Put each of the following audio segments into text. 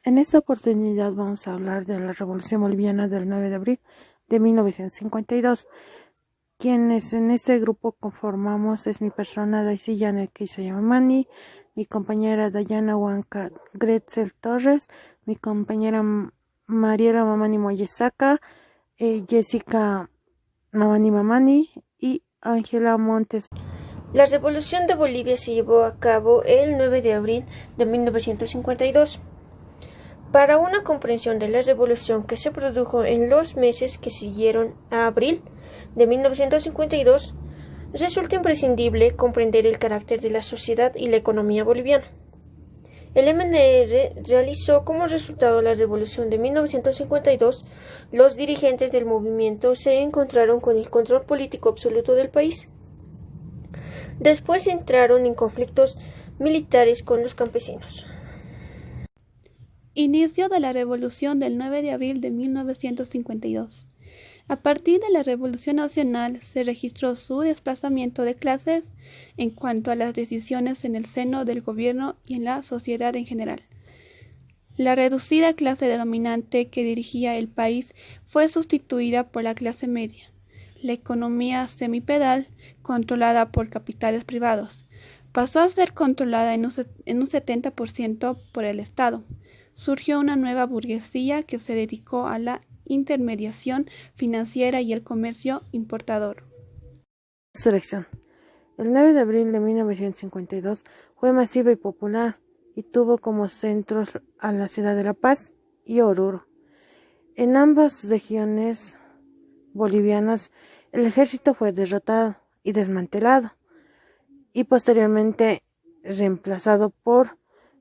En esta oportunidad vamos a hablar de la Revolución Boliviana del 9 de abril de 1952. Quienes en este grupo conformamos es mi persona Daisy Janet Yamani, mi compañera Dayana Huanca Gretzel Torres, mi compañera Mariela Mamani Moyesaka, Jessica Mamani y Ángela Montes. La Revolución de Bolivia se llevó a cabo el 9 de abril de 1952. Para una comprensión de la revolución que se produjo en los meses que siguieron a abril de 1952, resulta imprescindible comprender el carácter de la sociedad y la economía boliviana. El MNR realizó como resultado de la revolución de 1952, los dirigentes del movimiento se encontraron con el control político absoluto del país. Después entraron en conflictos militares con los campesinos. Inicio de la Revolución del 9 de abril de 1952. A partir de la Revolución Nacional se registró su desplazamiento de clases en cuanto a las decisiones en el seno del gobierno y en la sociedad en general. La reducida clase dominante que dirigía el país fue sustituida por la clase media. La economía semipedal, controlada por capitales privados, pasó a ser controlada en un 70% por el Estado. Surgió una nueva burguesía que se dedicó a la intermediación financiera y el comercio importador. Selección. El 9 de abril de 1952 fue masiva y popular y tuvo como centros a la ciudad de La Paz y Oruro. En ambas regiones bolivianas el ejército fue derrotado y desmantelado y posteriormente reemplazado por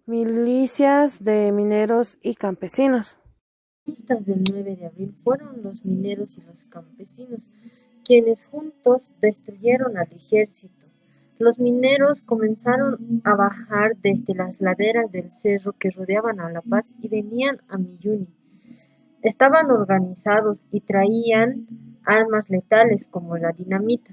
milicias de mineros y campesinos. Los protagonistas del 9 de abril fueron los mineros y los campesinos, quienes juntos destruyeron al ejército. Los mineros comenzaron a bajar desde las laderas del cerro que rodeaban a La Paz y venían a Milluni. Estaban organizados y traían armas letales como la dinamita.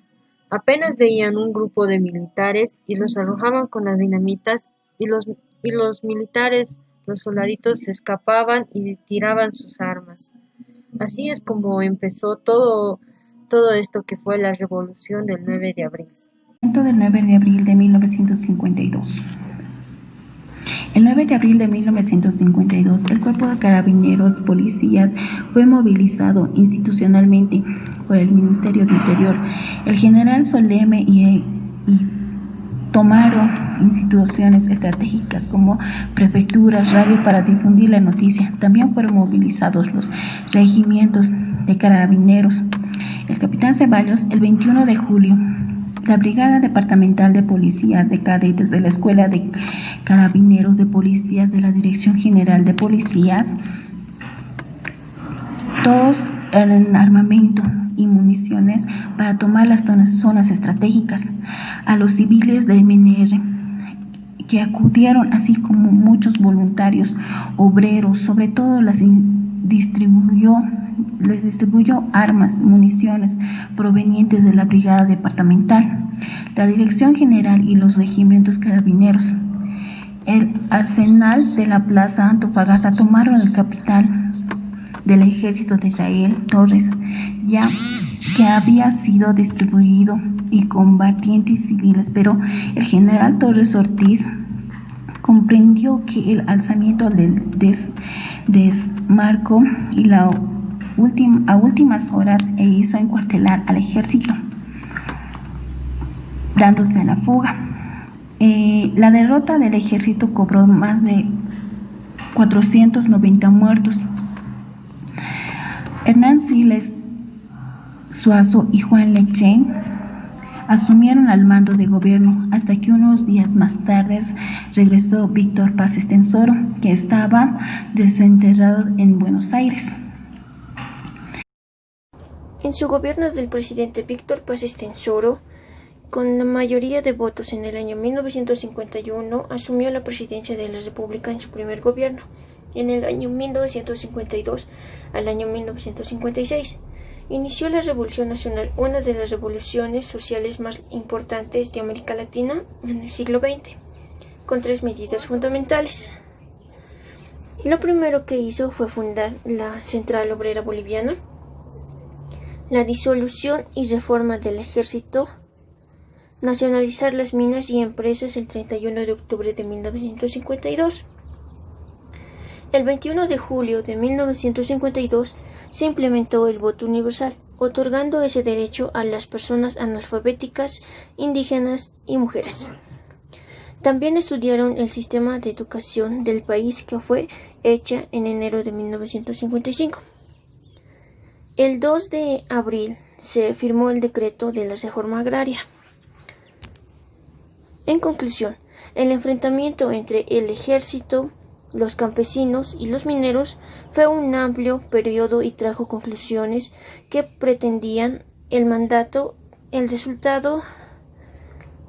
Apenas veían un grupo de militares y los arrojaban con las dinamitas y los militares, los soldaditos, se escapaban y tiraban sus armas. Así es como empezó todo esto que fue la revolución del 9 de abril. Del 9 de abril de 1952. El 9 de abril de 1952, el Cuerpo de Carabineros Policías fue movilizado institucionalmente por el Ministerio de Interior. El general Soleme y tomaron instituciones estratégicas como prefecturas, radio para difundir la noticia. También fueron movilizados los regimientos de carabineros. El capitán Ceballos, el 21 de julio, la Brigada Departamental de Policías de Cadetes de la Escuela de Carabineros de Policías de la Dirección General de Policías, todos en armamento y municiones para tomar las zonas estratégicas. A los civiles de MNR que acudieron, así como muchos voluntarios, obreros, sobre todo les distribuyó armas, municiones provenientes de la Brigada Departamental, la Dirección General y los regimientos carabineros. El arsenal de la Plaza Antofagasta tomaron el capital del ejército de Israel Torres, ya que había sido distribuido y combatientes civiles, pero el general Torres Ortiz comprendió que el alzamiento del desmarco y a últimas horas hizo encuartelar al ejército, dándose a la fuga. La derrota del ejército cobró más de 490 muertos. Hernán Siles Suazo y Juan Lechén asumieron al mando de gobierno hasta que unos días más tarde regresó Víctor Paz Estenssoro, que estaba desenterrado en Buenos Aires. En su gobierno del presidente Víctor Paz Estenssoro, con la mayoría de votos en el año 1951, asumió la presidencia de la República en su primer gobierno, en el año 1952 al año 1956. Inició la Revolución Nacional, una de las revoluciones sociales más importantes de América Latina en el siglo XX, con 3 medidas fundamentales. Lo primero que hizo fue fundar la Central Obrera Boliviana, la disolución y reforma del ejército, nacionalizar las minas y empresas el 31 de octubre de 1952. El 21 de julio de 1952 se implementó el voto universal, otorgando ese derecho a las personas analfabéticas, indígenas y mujeres. También estudiaron el sistema de educación del país, que fue hecha en enero de 1955. El 2 de abril se firmó el decreto de la reforma agraria. En conclusión, el enfrentamiento entre el ejército, los campesinos y los mineros fue un amplio periodo y trajo conclusiones que pretendían el resultado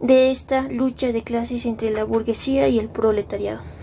de esta lucha de clases entre la burguesía y el proletariado.